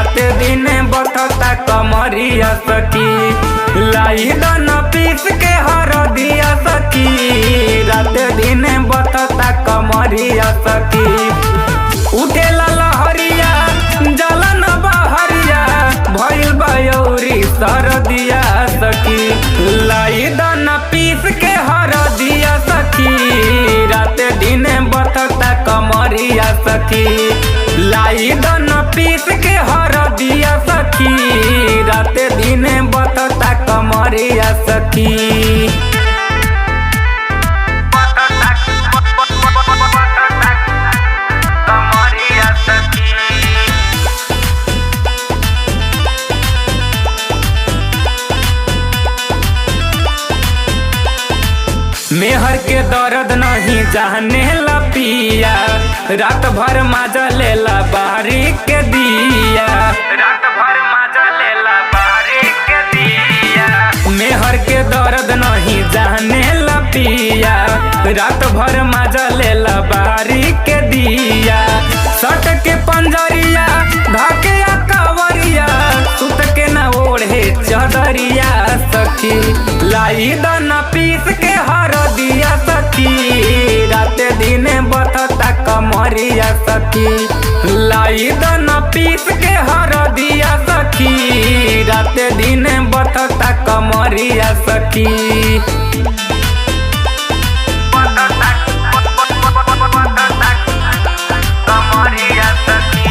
रात दिन बथता कमरिया सखी। लाई दन पीस के हरदिया सखी, रात दिन बथता कमरिया सखी। उठेला लहरिया जलन बहरिया, भइल बयौरी सरदिया सखी। लाई दन पीस के हरदिया सखी, रात दिन बथता कमरिया सखी। लाई दन पीस के हरदिया सखी, रात दिन बथता कमरिया सखी। मेहर के दर्द नहीं जाने ला पिया, रात भर मजा लेला बारी के दिया। रात भर मजा लेला बारी के दिया। मेहर के दर्द नहीं जाने ला पिया, रात भर मजा लेला बारी के दिया। सट के पंजरिया धाके कवरिया, सुत के न ओढ़े चदरिया सखी। लाई दन पीस के हरदिया सखी, रात दिन बथता कमरिया सखी। लाई दन पीस के हरदिया सखी, रात दिन बथता कमरिया सखी। कमरिया सखी।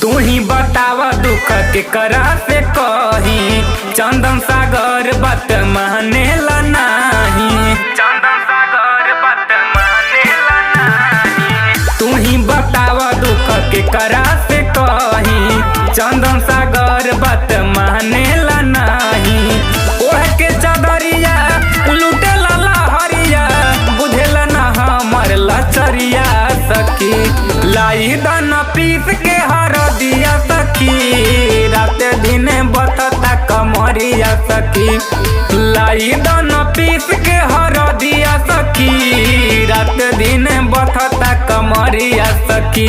तू ही बतावा दुख के करा से कही, चंदन सागर बात मानेला नाही। चंदन सागर बात मानेला नाही। तू ही बतावा दुख के करा से कही, चंदन सागर बात मानेला नाही। ओढ़ के चदरिया लुटेला लहरिया, बुझेला ना हमर लचरिया सखी। लाई दन पीस के हरदिया सखी, रात दिन बथता कमरिया सखी। लाई दन पीस के हरदिया सखी, रात दिन बथता कमरिया सखी।